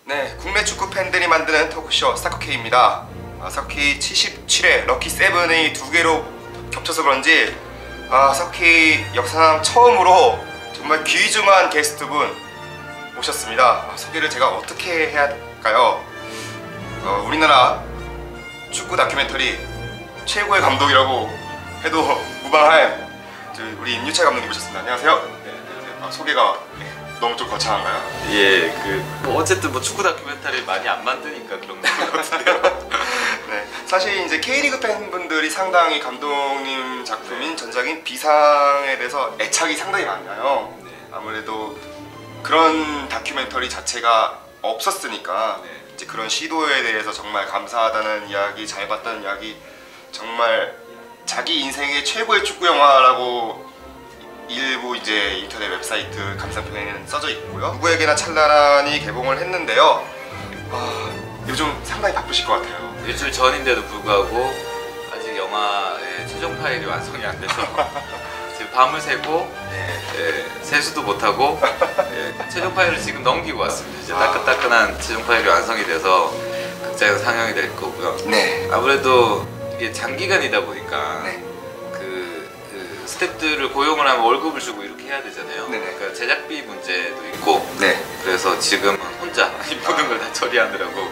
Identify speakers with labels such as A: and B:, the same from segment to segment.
A: 네, 국내 축구 팬들이 만드는 토크쇼 사커케이입니다. 사커케이 77회 럭키 세븐이 두 개로 겹쳐서 그런지 사커케이 역사상 처음으로 정말 귀중한 게스트분 모셨습니다. 소개를 제가 어떻게 해야 할까요? 우리나라 축구 다큐멘터리 최고의 감독이라고 해도 무방할 우리 임유철 감독님 모셨습니다. 안녕하세요. 네, 안녕하세요. 소개가 너무 좀 거창한가요?
B: 예, 어쨌든 축구 다큐멘터리 많이 안 만드니까 그런 것 같은데요.
A: 네, 사실 이제 K리그 팬분들이 상당히 감독님 작품인 전작인 비상에 대해서 애착이 상당히 많아요.
B: 네.
A: 아무래도 그런 다큐멘터리 자체가 없었으니까
B: 네.
A: 이제 그런 시도에 대해서 정말 감사하다는 이야기, 잘 봤다는 이야기, 정말 자기 인생의 최고의 축구 영화라고 일부 이제 인터넷 웹사이트 감상평에는 써져 있고요. 누구에게나 찬란히 개봉을 했는데요. 요즘 상당히 바쁘실 것 같아요.
B: 일주일 전인데도 불구하고 아직 영화의 최종 파일이 완성이 안 돼서 지금 밤을 새고 세수도 못하고 최종 파일을 지금 넘기고 왔습니다. 이제 따끈따끈한 최종 파일이 완성이 돼서 극장에서 상영이 될 거고요.
A: 네.
B: 아무래도 이게 장기간이다 보니까
A: 네.
B: 스태프들을 고용을 하면 월급을 주고 이렇게 해야 되잖아요.
A: 네네.
B: 그러니까 제작비 문제도 있고
A: 네.
B: 그래서 지금은 혼자 이 모든 걸 다 처리하느라고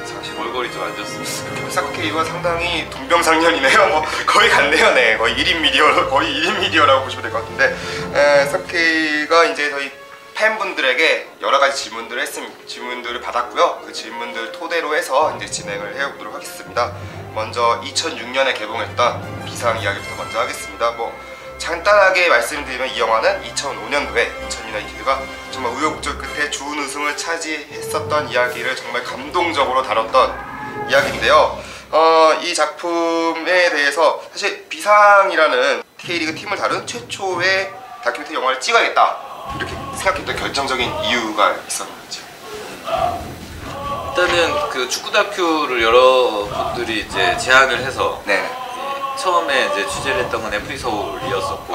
B: 사실 월급이 좀 안 좋습니다.
A: 사커케이와 상당히 동병상련이네요. 거의 같네요. 네, 거의 1인 미디어라고 보시면 될 것 같은데, 사커케이가 이제 저희 팬분들에게 여러 가지 질문들을 받았고요. 그 질문들 토대로 해서 이제 진행을 해보도록 하겠습니다. 먼저 2006년에 개봉했던 비상 이야기부터 먼저 하겠습니다. 간단하게 말씀드리면 이 영화는 2005년도에 인천 유나이티드가 정말 우여곡절 끝에 준우승을 차지했었던 이야기를 정말 감동적으로 다뤘던 이야기인데요. 이 작품에 대해서 사실 비상이라는 K리그 팀을 다룬 최초의 다큐멘터리 영화를 찍어야겠다 이렇게 생각했던 결정적인 이유가 있었는지.
B: 일단은 축구 다큐를 여러분들이 이제 제안을 해서
A: 네.
B: 처음에 이제 취재를 했던 건 FE 서울이었었고,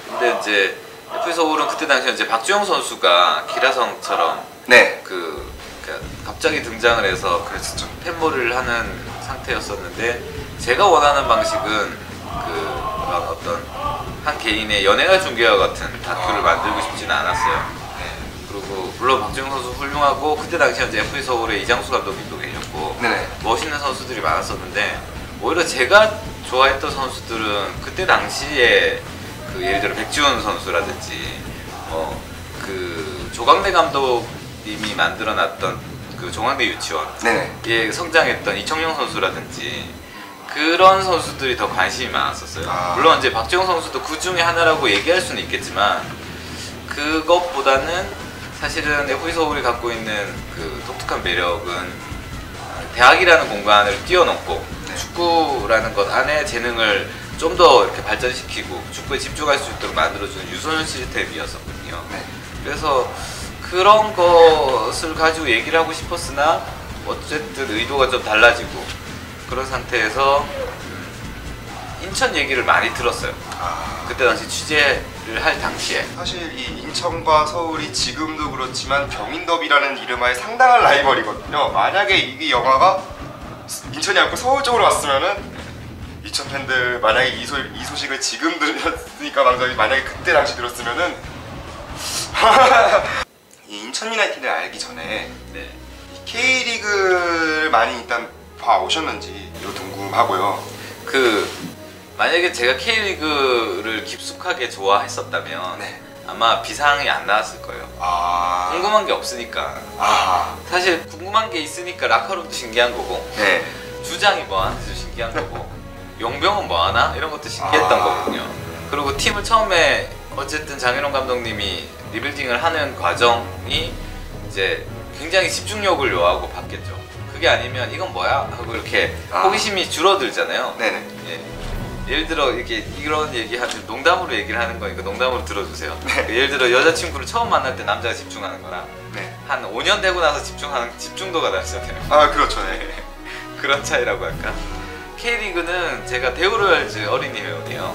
B: 근데 이제 FE 서울은 그때 당시에 이제 박주영 선수가 기라성처럼
A: 네.
B: 갑자기 등장을 해서
A: 그랬었죠.
B: 팬몰을 하는 상태였었는데, 제가 원하는 방식은 어떤 한 개인의 연예가 중계와 같은 다큐를 만들고 싶지는 않았어요. 그리고 물론 박주영 선수 훌륭하고 그때 당시에 이제 FE 서울의 이장수 감독님도 계셨고
A: 네네.
B: 멋있는 선수들이 많았었는데, 오히려 제가 좋아했던 선수들은 그때 당시에 예를 들어 백지훈 선수라든지 조광래 감독님이 만들어놨던 조광래 유치원에 성장했던 이청용 선수라든지 그런 선수들이 더 관심이 많았었어요. 물론 이제 박주영 선수도 그 중에 하나라고 얘기할 수는 있겠지만, 그것보다는 사실은 FE 서울이 갖고 있는 독특한 매력은 대학이라는 공간을 뛰어넘고 축구라는 것 안에 재능을 좀 더 이렇게 발전시키고 축구에 집중할 수 있도록 만들어주는 유소년 시스템이었었거든요. 그래서 그런 것을 가지고 얘기를 하고 싶었으나 어쨌든 의도가 좀 달라지고 그런 상태에서 인천 얘기를 많이 들었어요. 그때 당시 취재를 할 당시에.
A: 사실 이 인천과 서울이 지금도 그렇지만 병인더비라는 이름하에 상당한 라이벌이거든요. 만약에 이 영화가 인천이 아니고 서울 쪽으로 왔으면은 인천 팬들 만약에 이 소식을 지금 들었으니까 만약에 그때 당시 들었으면은 이 인천 유나이티드를 알기 전에
B: 네.
A: K리그를 많이 일단 봐오셨는지 이거 궁금하고요.
B: 만약에 제가 K리그를 깊숙하게 좋아했었다면 아마 비상이 안 나왔을 거예요. 궁금한 게 없으니까. 사실 궁금한 게 있으니까 라카룸도 신기한 거고, 주장이 뭐하는지도 신기한 거고, 용병은 뭐하나? 이런 것도 신기했던 거거든요. 그리고 팀을 처음에 어쨌든 장현웅 감독님이 리빌딩을 하는 과정이 이제 굉장히 집중력을 요하고 봤겠죠. 그게 아니면 이건 뭐야? 하고 이렇게 호기심이 줄어들잖아요. 예를 들어 이런 얘기하면 농담으로 얘기를 하는 거니까 농담으로 들어주세요. 예를 들어 여자친구를 처음 만날 때 남자가 집중하는 거랑 한 5년 되고 나서 집중도가 다르잖아요.
A: 그렇죠.
B: 그런 차이라고 할까? K리그는 제가 대우로얄즈 어린이 회원이에요.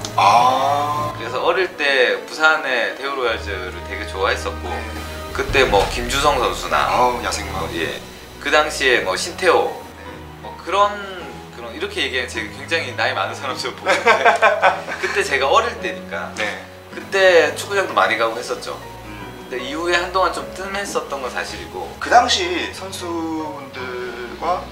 B: 그래서 어릴 때 부산의 대우로얄즈를 되게 좋아했었고 그때 뭐 김주성 선수나
A: 야생마.
B: 예. 그 당시에 뭐 신태호 뭐 그런 이렇게 얘기하면 제가 굉장히 나이 많은 사람처럼 보이는데 그때 제가 어릴 때니까
A: 네.
B: 그때 축구장도 많이 가고 했었죠. 근데 이후에 한동안 좀 뜸했었던 건 사실이고
A: 그 당시 선수분들과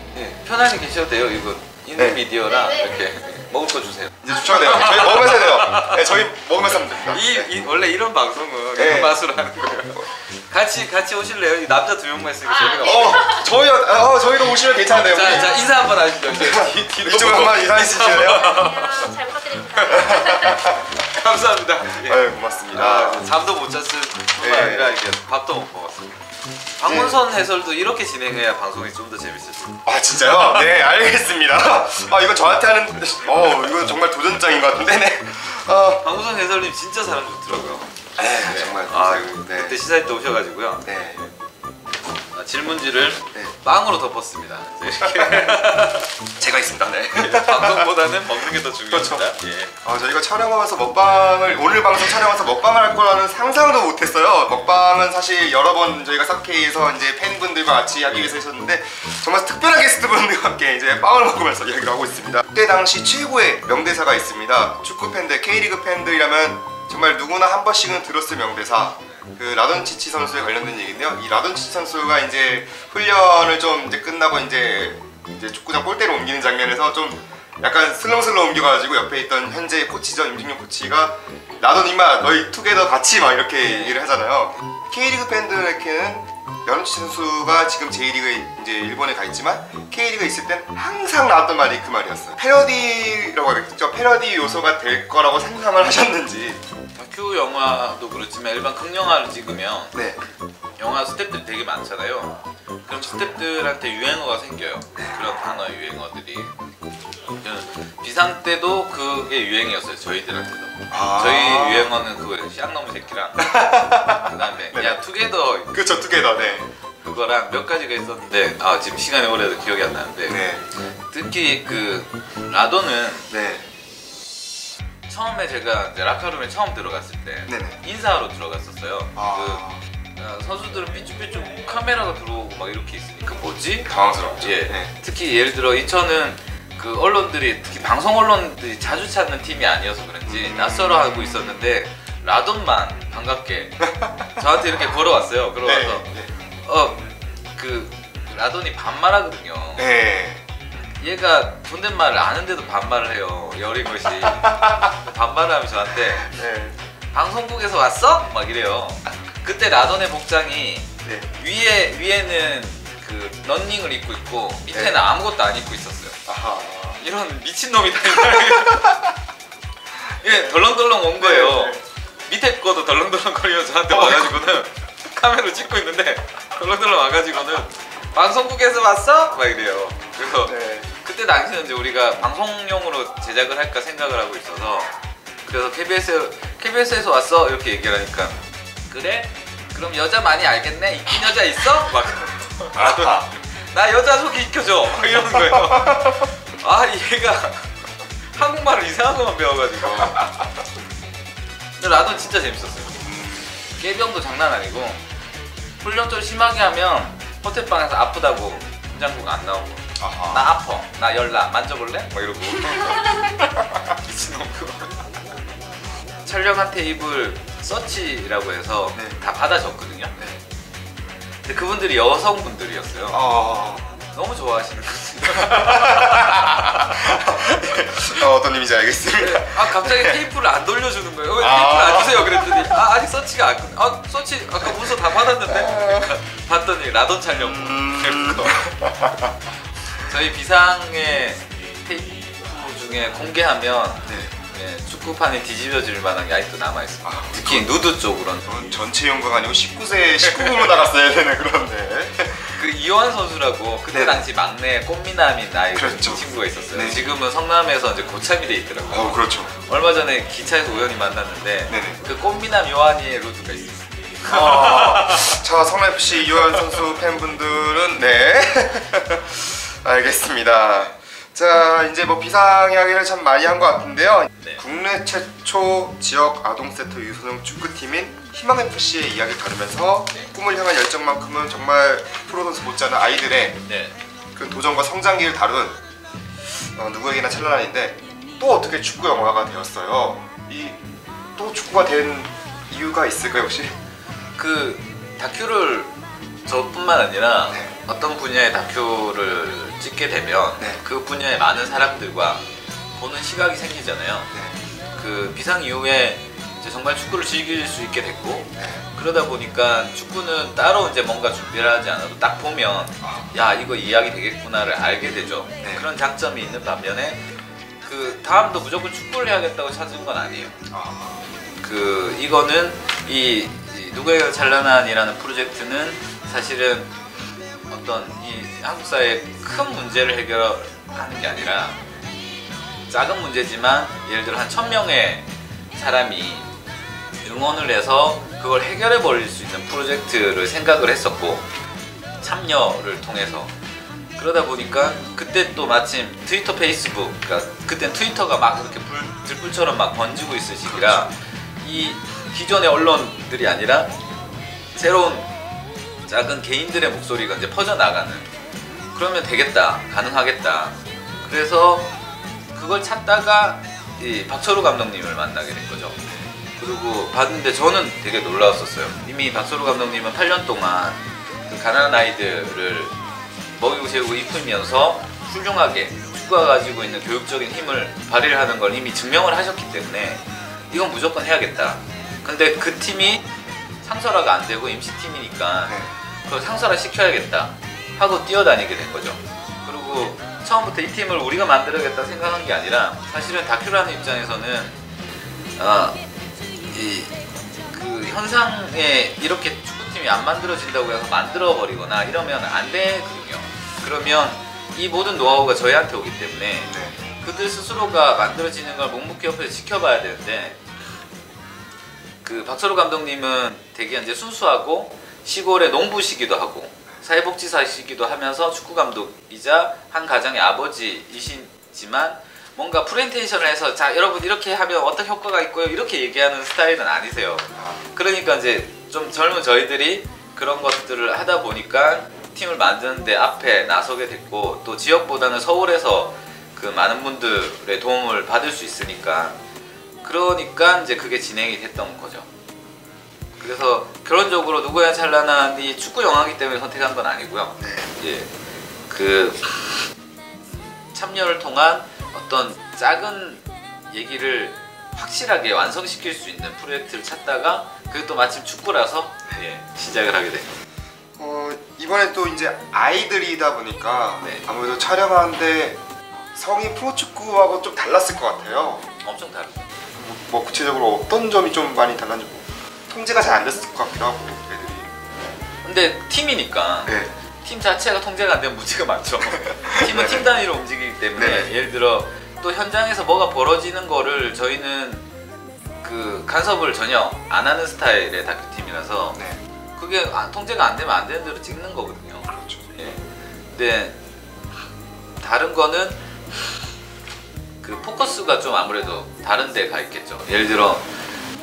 B: 편안히 계셔도 돼요. 이거 있는 미디어라 이렇게 먹을 거 주세요.
A: 이제 주셔도 돼요. 저희 먹으면서 해야 돼요. 네, 저희 먹으면서 하면 됩니다.
B: 원래 이런 방송은 이런 맛으로 하는 거예요. 같이 오실래요? 이 남자 2명만 있으니까 재미가 없어요.
A: 저희도 오시면 괜찮은데요.
B: 자 인사 한번 하시죠.
A: 이쪽으로 한번 인사해 주실래요?
C: 안녕, 잘 부탁드립니다.
B: 감사합니다.
A: 고맙습니다.
B: 잠도 못 잤을 뿐만 아니라 이게 밥도 못 먹었습니다. 박문선 해설도 이렇게 진행해야 방송이 좀 더 재밌었어요.
A: 진짜요? 네, 알겠습니다. 이거 저한테 하는 이거 정말 도전장인 것 같은데. 네.
B: 박문선 해설님 진짜 사람 좋더라고요.
A: 정말.
B: 그때 시사회 때 오셔가지고요.
A: 네.
B: 질문지를 빵으로 덮었습니다. 이렇게
A: 제가 있습니다. 네.
B: 방송보다는 먹는 게 더 중요합니다.
A: 그렇죠. 저희가 촬영하면서 오늘 방송 촬영해서 먹방을 할 거라는 상상도 못했어요. 먹방은 사실 여러 번 저희가 사케이에서 이제 팬분들과 같이 하기 위해서 했었는데 정말 특별한 게스트분들과 함께 이제 빵을 먹으면서 이야기를 하고 있습니다. 그때 당시 최고의 명대사가 있습니다. 축구 팬들, K리그 팬들이라면 정말 누구나 한 번씩은 들었을 명대사. 그 라돈치치 선수에 관련된 얘기인데요. 이 라돈치치 선수가 이제 훈련을 좀 이제 끝나고 이제 축구장 골대로 옮기는 장면에서 좀 약간 슬렁슬렁 옮겨가지고 옆에 있던 현재 코치죠, 임진용 코치가 라돈 임마 너희 투게더 같이 막 이렇게 얘기를 하잖아요. K리그 팬들에게는 라돈치치 선수가 지금 J리그에 이제 일본에 가 있지만 K리그에 있을 땐 항상 나왔던 말이 그 말이었어요. 패러디라고 하겠죠. 패러디 요소가 될 거라고 상상을 하셨는지.
B: 큐 영화도 그렇지만 일반 극영화를 찍으면
A: 네.
B: 영화 스태프들이 되게 많잖아요. 그럼 스태프들한테 유행어가 생겨요. 그런 단어 유행어들이. 비상 때도 그게 유행이었어요. 저희들한테도. 저희 유행어는 그거예요. 쌍놈의 새끼랑 그다음에 야 투게더.
A: 그렇죠, 투게더. 네.
B: 그거랑 몇 가지가 있었는데 지금 시간이 오래도 기억이 안 나는데 특히 그 라돈은 처음에 제가 이제 라카룸에 처음 들어갔을 때 인사하러 들어갔었어요. 선수들은 삐쭉삐쭉 카메라가 들어오고 막 이렇게 있으니까 뭐지?
A: 당황스럽죠.
B: 특히 예를 들어 인천은 그 언론들이 특히 방송 언론들이 자주 찾는 팀이 아니어서 그런지 낯설어 하고 있었는데 라돈만 반갑게 저한테 이렇게 걸어왔어요. 걸어와서 그 라돈이 반말하거든요. 얘가 존댓말을 아는데도 반말을 해요. 여린 것이. 반말을 하면 저한테 방송국에서 왔어? 막 이래요. 그때 라돈의 복장이 위에는 그 런닝을 입고 있고 밑에는 아무것도 안 입고 있었어요. 이런 미친놈이 다 이게 덜렁덜렁 온 거예요. 밑에 거도 덜렁덜렁 거리며 저한테 와가지고는 카메라로 찍고 있는데 덜렁덜렁 와가지고는 방송국에서 왔어? 막 이래요. 그래서 그때 당시는 이제 우리가 방송용으로 제작을 할까 생각을 하고 있어서 그래서 KBS에서 왔어? 이렇게 얘기를 하니까 그래? 그럼 여자 많이 알겠네? 이쁜 여자 있어? 막 나 여자 소개시켜줘! 막 이러는 거예요. 얘가 한국말을 이상한 것만 배워가지고. 근데 라돈 진짜 재밌었어요. 깨병도 장난 아니고 훈련 좀 심하게 하면 호텔방에서 아프다고 분장복 안 나오고 나 아파, 나 열나, 만져볼래? 막 이러고 미친놈 그거. 촬영한 테이블 서치라고 해서 다 받아줬거든요. 근데 그분들이 여성분들이었어요. 너무 좋아하시는 거예요.
A: 어떤 의미인지 알겠습니다.
B: 갑자기 테이프를 안 돌려주는 거예요. 왜 테이프를 안 주세요? 그랬더니 아직 서치가 안 끝. 서치 아까 문서 다 받았는데 봤더니 라돈 촬영. 저희 비상의 테이프 중에 공개하면 축구판이 뒤집어질 만한 게 아직도 남아있습니다. 특히 누드 쪽으로는
A: 전체 연구가 아니고 19금으로 나갔어야 되는 그런데
B: 그 이호환 선수라고 그때 당시 막내 꽃미남인 나이 친구가 있었어요. 지금은 성남에서 이제 고참이 돼 있더라고요.
A: 그렇죠.
B: 얼마 전에 기차에서 우연히 만났는데 그 꽃미남 요한이의 루드가 있었어요.
A: 자, 성남FC 이호환 선수 팬분들은 알겠습니다. 자, 이제 뭐 비상 이야기를 참 많이 한 것 같은데요.
B: 네.
A: 국내 최초 지역 아동센터 유소년 축구팀인 희망FC의 이야기 다루면서
B: 네.
A: 꿈을 향한 열정만큼은 정말 프로 선수 못지않은 아이들의
B: 네.
A: 그 도전과 성장기를 다룬 누구에게나 찬란한인데 또 어떻게 축구 영화가 되었어요. 이 또 축구가 된 이유가 있을까요 혹시?
B: 그 다큐를 저뿐만 아니라
A: 네.
B: 어떤 분야의 다큐를 찍게 되면
A: 네.
B: 그 분야의 많은 사람들과 보는 시각이 생기잖아요.
A: 네.
B: 그 비상 이후에 이제 정말 축구를 즐길 수 있게 됐고
A: 네.
B: 그러다 보니까 축구는 따로 이제 뭔가 준비를 하지 않아도 딱 보면 야 이거 이야기 되겠구나를 알게 되죠.
A: 네.
B: 그런 장점이 있는 반면에 그 다음도 무조건 축구를 해야겠다고 찾은 건 아니에요. 그 이거는 이 누구에게나 찬란한이라는 프로젝트는 사실은 어떤 이 한국 사회의 큰 문제를 해결하는 게 아니라 작은 문제지만 예를 들어 한 1000명의 사람이 응원을 해서 그걸 해결해 버릴 수 있는 프로젝트를 생각을 했었고 참여를 통해서 그러다 보니까 그때 또 마침 트위터, 페이스북 그러니까 그땐 트위터가 막 이렇게 들불처럼 막 번지고 있을 시기라 이 기존의 언론들이 아니라 새로운 작은 개인들의 목소리가 이제 퍼져나가는 그러면 되겠다 가능하겠다 그래서 그걸 찾다가 이 박철우 감독님을 만나게 된 거죠. 그리고 봤는데 저는 되게 놀라웠었어요. 이미 박철우 감독님은 8년 동안 그 가난한 아이들을 먹이고 재우고 입히면서 훌륭하게 축구가 가지고 있는 교육적인 힘을 발휘를 하는 걸 이미 증명을 하셨기 때문에 이건 무조건 해야겠다. 근데 그 팀이 상설화가 안 되고 임시팀이니까 그걸 상설화 시켜야겠다 하고 뛰어다니게 된 거죠. 그리고 처음부터 이 팀을 우리가 만들어야겠다 생각한 게 아니라 사실은 다큐를 하는 입장에서는 그 현상에 이렇게 축구팀이 안 만들어진다고 해서 만들어버리거나 이러면 안 되거든요. 그러면 이 모든 노하우가 저희한테 오기 때문에 그들 스스로가 만들어지는 걸 묵묵히 옆에서 지켜봐야 되는데 그 박철우 감독님은 되게 이제 순수하고 시골의 농부시기도 하고 사회복지사시기도 하면서 축구 감독이자 한 가정의 아버지이시지만 뭔가 프레젠테이션을 해서 자 여러분 이렇게 하면 어떤 효과가 있고요 이렇게 얘기하는 스타일은 아니세요. 그러니까 이제 좀 젊은 저희들이 그런 것들을 하다 보니까 팀을 만드는데 앞에 나서게 됐고 또 지역보다는 서울에서 그 많은 분들의 도움을 받을 수 있으니까 그러니까 이제 그게 진행이 됐던 거죠. 그래서 결론적으로 누구야 찬란한 이 축구 영화이기 때문에 선택한 건 아니고요. 예, 그 참여를 통한 어떤 작은 얘기를 확실하게 완성시킬 수 있는 프로젝트를 찾다가 그게 또 마침 축구라서 예, 시작을 하게 된 거예요.
A: 이번에 또 이제 아이들이다 보니까
B: 네.
A: 아무래도 촬영하는데 성인 프로축구하고 좀 달랐을 것 같아요.
B: 엄청 다르죠.
A: 뭐 구체적으로 어떤 점이 좀 많이 달랐는지 통제가 잘 안 됐을 것 같기도 하고 애들이.
B: 근데 팀이니까
A: 네.
B: 팀 자체가 통제가 안 되면 문제가 많죠. 팀은 팀 단위로 움직이기 때문에
A: 네.
B: 예를 들어 또 현장에서 뭐가 벌어지는 거를 저희는 그 간섭을 전혀 안 하는 스타일의 다큐팀이라서
A: 네.
B: 그게 통제가 안 되면 안 되는 대로 찍는 거거든요.
A: 그렇죠.
B: 예. 근데 다른 거는 그 포커스가 좀 아무래도 다른 데 가 있겠죠. 예를 들어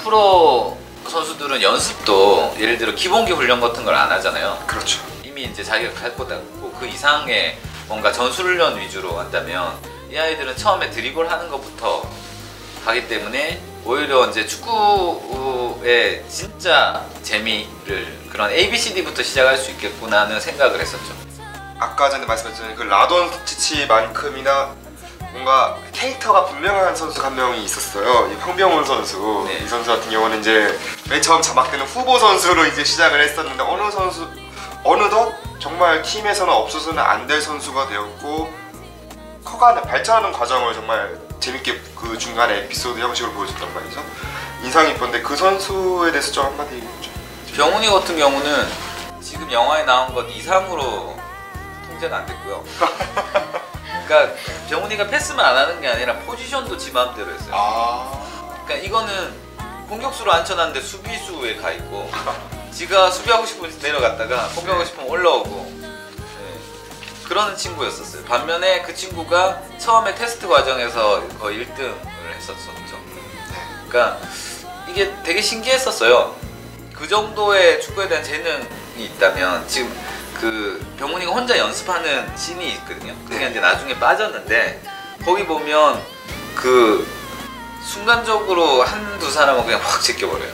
B: 프로 선수들은 연습도 예를 들어 기본기 훈련 같은 걸 안 하잖아요.
A: 그렇죠.
B: 이미 이제 자기가 갈 것 같고 그 이상의 뭔가 전술훈련 위주로 한다면 이 아이들은 처음에 드리블 하는 것부터 하기 때문에 오히려 이제 축구의 진짜 재미를 그런 ABCD부터 시작할 수 있겠구나는 생각을 했었죠.
A: 아까 전에 말씀하신 그 라돈치치만큼이나 뭔가 캐릭터가 분명한 선수가 한 명이 있었어요. 이 황병훈 선수.
B: 네.
A: 이 선수 같은 경우는 이제 맨 처음 자막되는 후보 선수로 이제 시작을 했었는데 어느덧 정말 팀에서는 없어서는 안 될 선수가 되었고 커가는 발전하는 과정을 정말 재밌게 그 중간에 에피소드 형식으로 보여줬단 말이죠. 인상이 깊었는데 그 선수에 대해서 좀 한마디 해주죠.
B: 병훈이 같은 경우는 지금 영화에 나온 것 이상으로 통제가 안 됐고요. 그러니까 병훈이가 패스만 안 하는 게 아니라 포지션도 지 마음대로 했어요. 그러니까 이거는 공격수로 앉혀놨는데 수비수에 가 있고 지가 수비하고 싶으면 내려갔다가 공격하고 싶으면 올라오고 네. 그러는 친구였었어요. 반면에 그 친구가 처음에 테스트 과정에서 거의 1등을 했었었죠. 그러니까 이게 되게 신기했었어요. 그 정도의 축구에 대한 재능이 있다면 지금 그 병훈이가 혼자 연습하는 씬이 있거든요. 그게 이제 나중에 빠졌는데 거기 보면 그 순간적으로 한두 사람은 그냥 확 제껴버려요.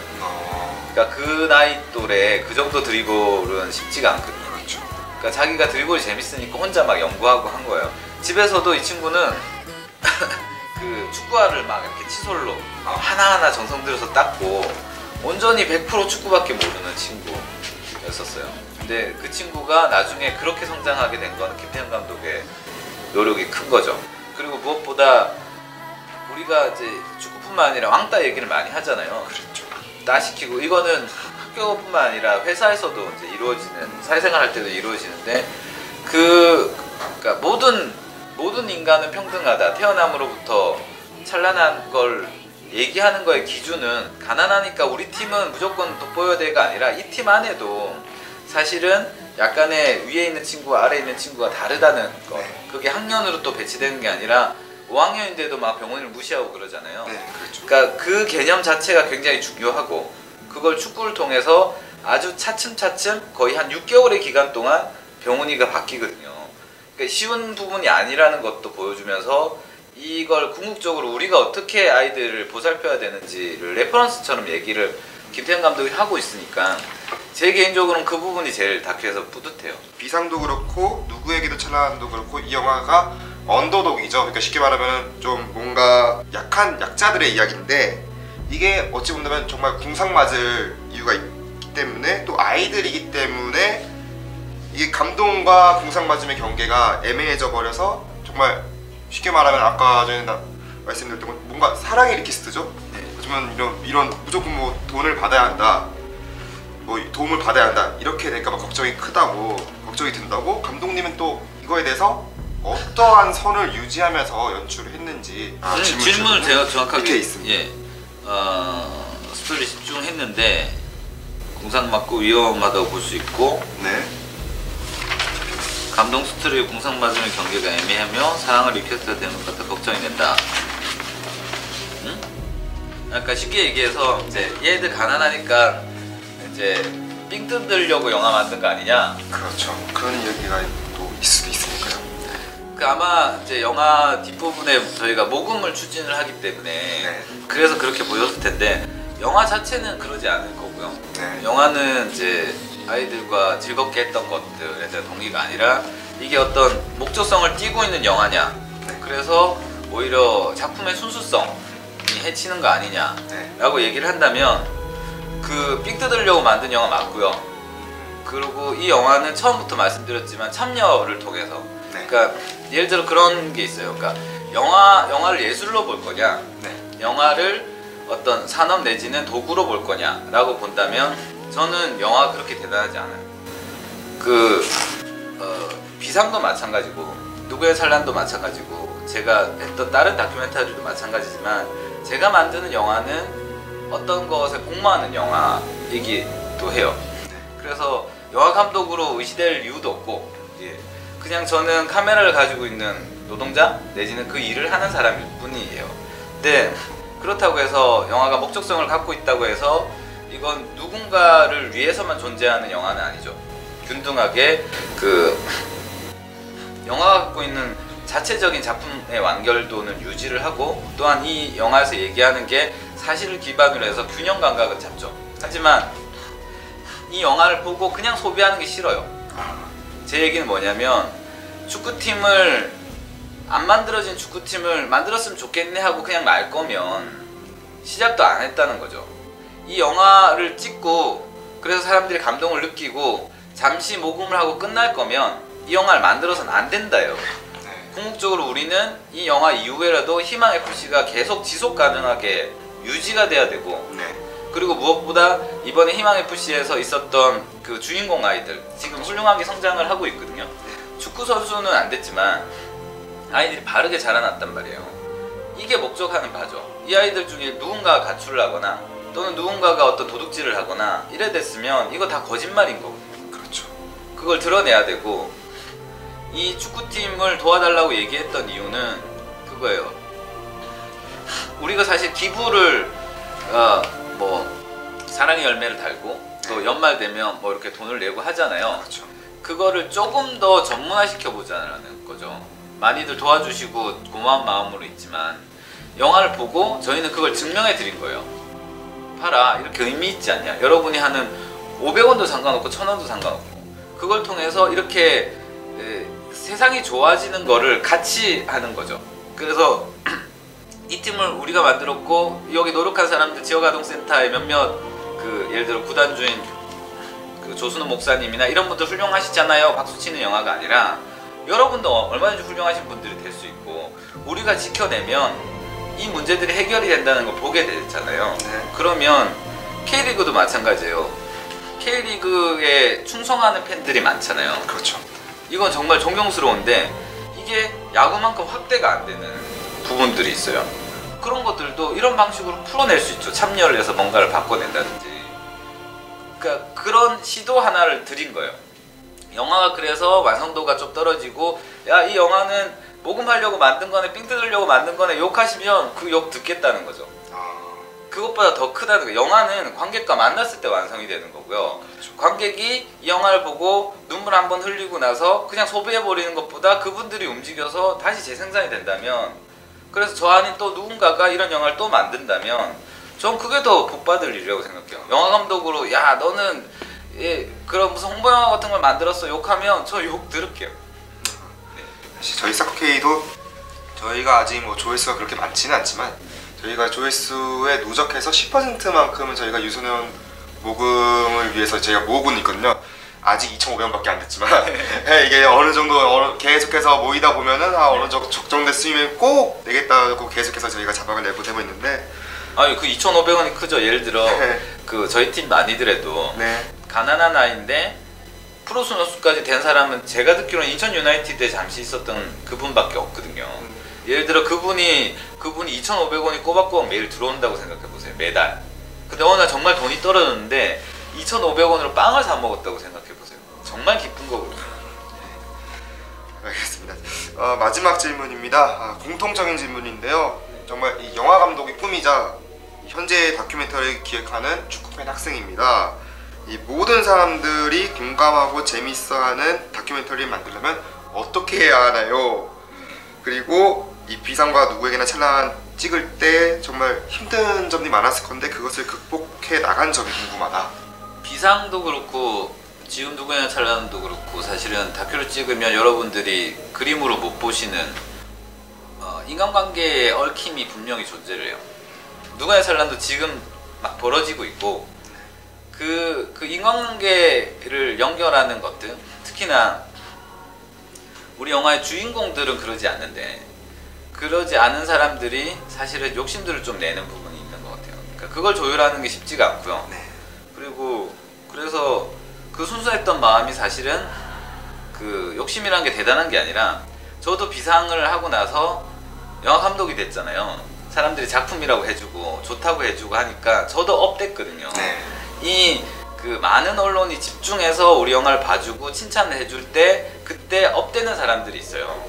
B: 그러니까 그 나이 또래 그 정도 드리블은 쉽지가 않거든요.
A: 그렇죠.
B: 그러니까 자기가 드리블이 재밌으니까 혼자 막 연구하고 한 거예요. 집에서도 이 친구는 그 축구화를 막 이렇게 칫솔로 하나하나 정성 들여서 닦고 온전히 100% 축구밖에 모르는 친구였었어요. 근데 그 친구가 나중에 그렇게 성장하게 된 건 김태형 감독의 노력이 큰 거죠. 그리고 무엇보다 우리가 이제 축구뿐만 아니라 왕따 얘기를 많이 하잖아요.
A: 그렇죠.
B: 따시키고 이거는 학교뿐만 아니라 회사에서도 이제 이루어지는 사회생활 할 때도 이루어지는데 그러니까 모든 인간은 평등하다. 태어남으로부터 찬란한 걸 얘기하는 거의 기준은 가난하니까 우리 팀은 무조건 돋보여야 돼가 아니라 이 팀 안에도 사실은 약간의 위에 있는 친구와 아래에 있는 친구가 다르다는 거. 그게 학년으로 또 배치되는 게 아니라 5학년인데도 막 병원을 무시하고 그러잖아요.
A: 네, 그렇죠.
B: 그러니까 그 개념 자체가 굉장히 중요하고 그걸 축구를 통해서 아주 차츰차츰 거의 한 6개월의 기간 동안 병훈이가 바뀌거든요. 그러니까 쉬운 부분이 아니라는 것도 보여주면서 이걸 궁극적으로 우리가 어떻게 아이들을 보살펴야 되는지를 레퍼런스처럼 얘기를 김태형 감독이 하고 있으니까 제 개인적으로는 그 부분이 제일 다큐에서 뿌듯해요.
A: 비상도 그렇고 누구에게도 찬란도 그렇고 이 영화가 언더독이죠. 그러니까 쉽게 말하면 좀 뭔가 약한 약자들의 이야기인데 이게 어찌 본다면 정말 궁상 맞을 이유가 있기 때문에 또 아이들이기 때문에 이게 감동과 궁상 맞음의 경계가 애매해져 버려서 정말 쉽게 말하면 아까 전에 말씀드렸던 건 뭔가 사랑의 리퀴스트죠. 하지만 이런 무조건 뭐 돈을 받아야 한다, 뭐 도움을 받아야 한다 이렇게 될까봐 걱정이 크다고 걱정이 든다고 감독님은 또 이거에 대해서 어떠한 선을 유지하면서 연출을 했는지
B: 질문을 제가 정확하게
A: 밑에 있습니다.
B: 예, 스토리 집중했는데 궁상맞고 위험하다고 볼 수 있고
A: 네.
B: 감동 스토리의 궁상맞음의 경계가 애매하며 사랑을 리퀘스트가 되는 것 같아 걱정이 된다. 응? 그러니까 쉽게 얘기해서 이제 얘들 가난하니까 이제 삥 뜯으려고 영화 만든 거 아니냐?
A: 그렇죠. 그런 얘기가 또 있을 수도 있으니까요.
B: 그 아마 이제 영화 뒷부분에 저희가 모금을 추진을 하기 때문에 그래서 그렇게 보였을 텐데 영화 자체는 그러지 않을 거고요. 영화는 이제 아이들과 즐겁게 했던 것들에 대한 동기가 아니라 이게 어떤 목적성을 띠고 있는 영화냐, 그래서 오히려 작품의 순수성이 해치는 거 아니냐 라고 얘기를 한다면 그 삥 뜯으려고 만든 영화 맞고요. 그리고 이 영화는 처음부터 말씀드렸지만 참여를 통해서 그러니까 예를 들어 그런 게 있어요. 그러니까 영화를 예술로 볼 거냐, 영화를 어떤 산업 내지는 도구로 볼 거냐 라고 본다면 저는 영화가 그렇게 대단하지 않아요. 비상도 마찬가지고 누구의 산란도 마찬가지고 제가 했던 다른 다큐멘터리도 마찬가지지만 제가 만드는 영화는 어떤 것에 공모하는 영화이기도 해요. 그래서 영화 감독으로 의시될 이유도 없고 그냥 저는 카메라를 가지고 있는 노동자 내지는 그 일을 하는 사람일 뿐이에요. 근데 그렇다고 해서 영화가 목적성을 갖고 있다고 해서 이건 누군가를 위해서만 존재하는 영화는 아니죠. 균등하게 그 영화가 갖고 있는 자체적인 작품의 완결도는 유지를 하고 또한 이 영화에서 얘기하는 게 사실을 기반으로 해서 균형 감각을 잡죠. 하지만 이 영화를 보고 그냥 소비하는 게 싫어요. 제 얘기는 뭐냐면 축구팀을 안 만들어진 축구팀을 만들었으면 좋겠네 하고 그냥 말 거면 시작도 안 했다는 거죠. 이 영화를 찍고 그래서 사람들이 감동을 느끼고 잠시 모금을 하고 끝날 거면 이 영화를 만들어서는 안 된다요. 궁극적으로 우리는 이 영화 이후에라도 희망FC가 계속 지속 가능하게 유지가 돼야 되고 그리고 무엇보다 이번에 희망FC에서 있었던 그 주인공 아이들 지금 훌륭하게 성장을 하고 있거든요. 축구 선수는 안 됐지만 아이들이 바르게 자라났단 말이에요. 이게 목적하는 바죠. 이 아이들 중에 누군가가 가출을 하거나 또는 누군가가 어떤 도둑질을 하거나 이래 됐으면 이거 다 거짓말인 거거든요.
A: 그렇죠.
B: 그걸 드러내야 되고 이 축구팀을 도와달라고 얘기했던 이유는 그거예요. 우리가 사실 기부를 뭐 사랑의 열매를 달고 또 연말 되면 뭐 이렇게 돈을 내고 하잖아요.
A: 그렇죠.
B: 그거를 조금 더 전문화 시켜보자는 거죠. 많이들 도와주시고 고마운 마음으로 있지만 영화를 보고 저희는 그걸 증명해 드린 거예요. 봐라, 이렇게 의미 있지 않냐. 여러분이 하는 500원도 상관없고 1000원도 상관없고 그걸 통해서 이렇게 세상이 좋아지는 거를 같이 하는 거죠. 그래서 이 팀을 우리가 만들었고 여기 노력한 사람들 지역아동센터의 몇몇 그 예를 들어 구단주인 그 조순호 목사님이나 이런 분들 훌륭하시잖아요. 박수치는 영화가 아니라 여러분도 얼마든지 훌륭하신 분들이 될 수 있고 우리가 지켜내면 이 문제들이 해결이 된다는 걸 보게 되잖아요.
A: 네.
B: 그러면 K리그도 마찬가지예요. K리그에 충성하는 팬들이 많잖아요.
A: 그렇죠.
B: 이건 정말 존경스러운데 이게 야구만큼 확대가 안 되는 부분들이 있어요. 그런 것들도 이런 방식으로 풀어낼 수 있죠. 참여를 해서 뭔가를 바꿔낸다든지. 그러니까 그런 시도 하나를 드린 거예요. 영화가 그래서 완성도가 좀 떨어지고 야, 이 영화는 모금하려고 만든 거네, 삥 뜯으려고 만든 거네 욕하시면 그 욕 듣겠다는 거죠. 그것보다 더 크다는 거예요. 영화는 관객과 만났을 때 완성이 되는 거고요.
A: 그렇죠.
B: 관객이 이 영화를 보고 눈물 한번 흘리고 나서 그냥 소비해버리는 것보다 그분들이 움직여서 다시 재생산이 된다면, 그래서 저 안에 또 누군가가 이런 영화를 또 만든다면 전 그게 더 복받을 일이라고 생각해요. 영화 감독으로 야 너는 그런 무슨 홍보 영화 같은 걸 만들었어 욕하면 저 욕 들을게요.
A: 사실 저희 사커케이도 저희가 아직 뭐 조회수가 그렇게 많지는 않지만 저희가 조회수에 누적해서 10%만큼은 저희가 유소년 모금을 위해서 저희가 모으고는 있거든요. 아직 2,500원밖에 안 됐지만 이게 어느 정도 계속해서 모이다 보면은 어느 정도 적정됐으면 꼭 내겠다고 계속해서 저희가 자막을 내보내고 있는데,
B: 아니 그 2,500원이 크죠. 예를 들어
A: 네.
B: 그 저희 팀 아니더라도
A: 네.
B: 가난한 아이인데 프로 선수까지 된 사람은 제가 듣기로는 인천 유나이티드에 잠시 있었던 그분밖에 없거든요. 예를 들어 그분이 2,500원이 꼬박꼬박 매일 들어온다고 생각해보세요. 매달. 근데 어느 날 정말 돈이 떨어졌는데 2,500원으로 빵을 사 먹었다고 생각해보세요. 정말 기쁜 거거든요.
A: 알겠습니다. 마지막 질문입니다. 공통적인 질문인데요. 정말 이 영화 감독의 꿈이자 현재 다큐멘터리를 기획하는 축구팬 학생입니다. 이 모든 사람들이 공감하고 재밌어하는 다큐멘터리를 만들려면 어떻게 해야 하나요? 그리고 이 비상과 누구에게나 찬란 찍을 때 정말 힘든 점이 많았을 건데 그것을 극복해 나간 점이 궁금하다.
B: 비상도 그렇고 지금 누구나 찬란도 그렇고 사실은 다큐를 찍으면 여러분들이 그림으로 못 보시는 인간관계의 얽힘이 분명히 존재를 해요. 누구나 찬란도 지금 막 벌어지고 있고 그 인간관계를 연결하는 것들, 특히나 우리 영화의 주인공들은 그러지 않는데 그러지 않은 사람들이 사실은 욕심들을 좀 내는 부분이 있는 것 같아요. 그러니까 그걸 조율하는 게 쉽지가 않고요.
A: 네.
B: 그리고 그래서 그 순수했던 마음이 사실은 그 욕심이란 게 대단한 게 아니라 저도 비상을 하고 나서 영화 감독이 됐잖아요. 사람들이 작품이라고 해주고 좋다고 해주고 하니까 저도 업됐거든요.
A: 네.
B: 이 그 많은 언론이 집중해서 우리 영화를 봐주고 칭찬을 해줄 때 그때 업되는 사람들이 있어요.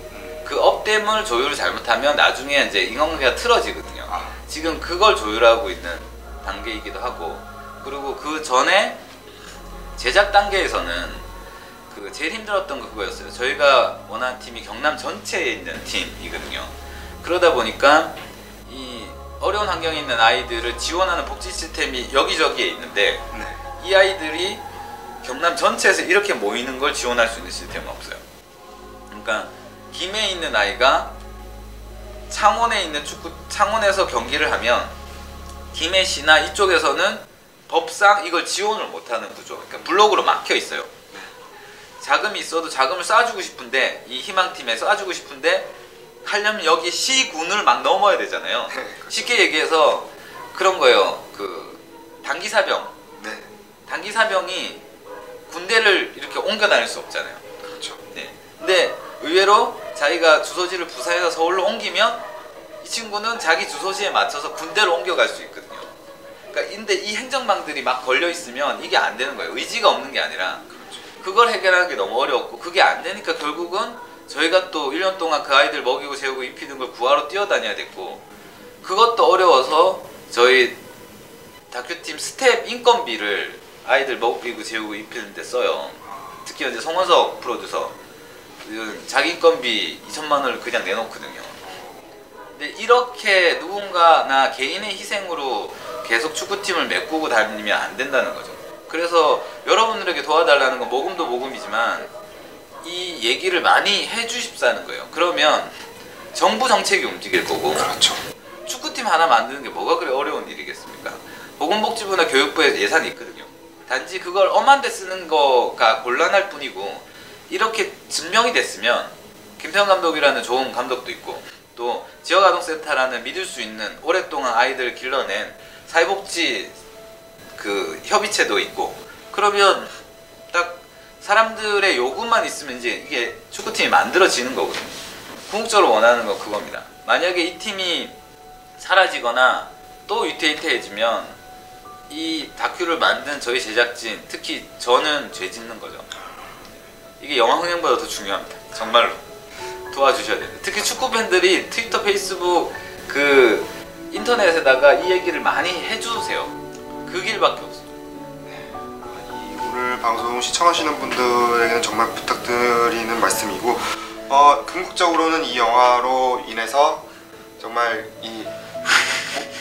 B: 그 업됨을 조율을 잘못하면 나중에 이제 인간관계가 틀어지거든요. 지금 그걸 조율하고 있는 단계이기도 하고, 그리고 그 전에 제작 단계에서는 그 제일 힘들었던 거 그거였어요. 저희가 원하는 팀이 경남 전체에 있는 팀이거든요. 그러다 보니까 이 어려운 환경에 있는 아이들을 지원하는 복지 시스템이 여기저기에 있는데
A: 네.
B: 이 아이들이 경남 전체에서 이렇게 모이는 걸 지원할 수 있는 시스템은 없어요. 그러니까 김해에 있는 아이가 창원에 있는 창원에서 경기를 하면 김해시나 이쪽에서는 법상 이걸 지원을 못하는 구조. 그러니까 블록으로 막혀 있어요. 자금이 있어도 자금을 쏴주고 싶은데 이 희망팀에 쏴주고 싶은데 하려면 여기 시군을 막 넘어야 되잖아요. 쉽게 얘기해서 그런 거예요. 그 단기사병.
A: 네.
B: 단기사병이 군대를 이렇게 옮겨 다닐 수 없잖아요.
A: 그렇죠.
B: 네. 근데 의외로 자기가 주소지를 부산에서 서울로 옮기면 이 친구는 자기 주소지에 맞춰서 군대로 옮겨갈 수 있거든요. 그러니까 근데 이 행정망들이 막 걸려 있으면 이게 안 되는 거예요. 의지가 없는 게 아니라 그걸 해결하는 게 너무 어려웠고 그게 안 되니까 결국은 저희가 또 1년 동안 그 아이들 먹이고 재우고 입히는 걸 구하러 뛰어다녀야 됐고 그것도 어려워서 저희 다큐팀 스텝 인건비를 아이들 먹이고 재우고 입히는 데 써요. 특히 이제 송원석 프로듀서 자기 인건비 2천만 원을 그냥 내놓거든요. 근데 이렇게 누군가나 개인의 희생으로 계속 축구팀을 메꾸고 다니면 안 된다는 거죠. 그래서 여러분들에게 도와달라는 건 모금도 모금이지만 이 얘기를 많이 해주십사는 거예요. 그러면 정부 정책이 움직일 거고
A: 그렇죠.
B: 축구팀 하나 만드는 게 뭐가 그래 어려운 일이겠습니까? 보건복지부나 교육부에 예산이 있거든요. 단지 그걸 엄한 데 쓰는 거가 곤란할 뿐이고 이렇게 증명이 됐으면 김태형 감독이라는 좋은 감독도 있고 또 지역아동센터라는 믿을 수 있는 오랫동안 아이들을 길러낸 사회복지 그 협의체도 있고 그러면 딱 사람들의 요구만 있으면 이제 이게 축구팀이 만들어지는 거거든요. 궁극적으로 원하는 건 그겁니다. 만약에 이 팀이 사라지거나 또 위태위태해지면 이 다큐를 만든 저희 제작진, 특히 저는 죄 짓는 거죠. 이게 영화 흥행보다 더 중요합니다. 정말로 도와주셔야 됩니다. 특히 축구 팬들이 트위터, 페이스북, 그 인터넷에다가 이 얘기를 많이 해주세요. 그 길밖에 없어요.
A: 오늘 방송 시청하시는 분들에게는 정말 부탁드리는 말씀이고 궁극적으로는 이 영화로 인해서 정말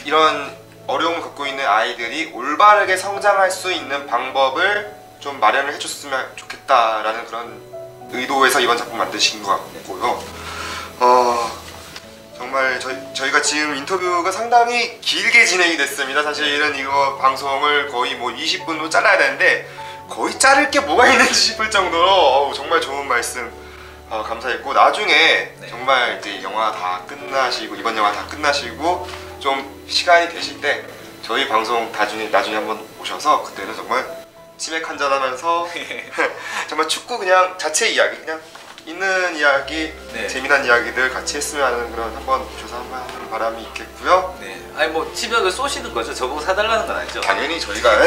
A: 이런 어려움을 겪고 있는 아이들이 올바르게 성장할 수 있는 방법을 좀 마련을 해줬으면 좋겠다라는 그런 의도에서 이번 작품 만드신 것 같고요. 정말 저희가 지금 인터뷰가 상당히 길게 진행이 됐습니다. 사실은 이거 방송을 거의 뭐 20분도 잘라야 되는데 거의 자를 게 뭐가 있는지 싶을 정도로 정말 좋은 말씀 감사했고 나중에 정말 이제 영화 다 끝나시고 이번 영화 다 끝나시고 좀 시간이 되실 때 저희 방송 나중에 한번 오셔서 그때는 정말 치맥 한잔 하면서 정말 축구 그냥 자체 이야기 그냥 있는 이야기 재미난 이야기들 같이 했으면 하는 그런 한번 오셔서 한번 하는 바람이 있겠고요.
B: 네. 아니 뭐 치맥을 쏘시는 거죠? 저보고 사달라는 건 아니죠?
A: 당연히 저희가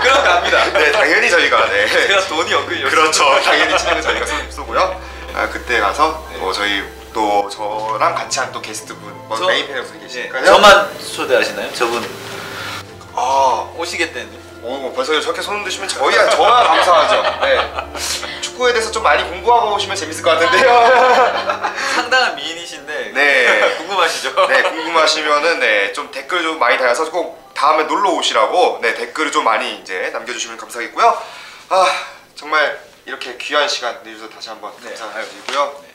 B: 그럼 갑니다.
A: 네 당연히 저희가
B: 제가 돈이 없군요.
A: 그렇죠. 당연히 치맥은 저희가 쏘고요. 그때 가서 저희 또 저랑 같이 한 또 게스트분 메인 패널분이 계시니까요.
B: 저만 초대하시나요? 저분
A: 아
B: 오시겠다는데.
A: 벌써 저렇게 손 드시면 저야 감사하죠. 네. 축구에 대해서 좀 많이 공부하고 오시면 재밌을 것 같은데요.
B: 상당한 미인이신데
A: 네.
B: 궁금하시죠?
A: 네 궁금하시면은 좀 댓글 좀 많이 달아서 꼭 다음에 놀러 오시라고 댓글을 좀 많이 이제 남겨주시면 감사하겠고요. 정말 이렇게 귀한 시간 내주셔서 다시 한번 감사드리고요.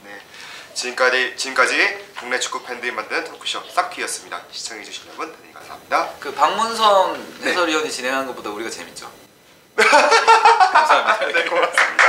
A: 지금까지 국내 축구 팬들이 만든 토크쇼 싹퀴였습니다. 시청해주신 여러분 대단히 감사합니다.
B: 그 박문선 해설위원이 진행한 것보다 우리가 재밌죠. 감사합니다.
A: 네 고맙습니다.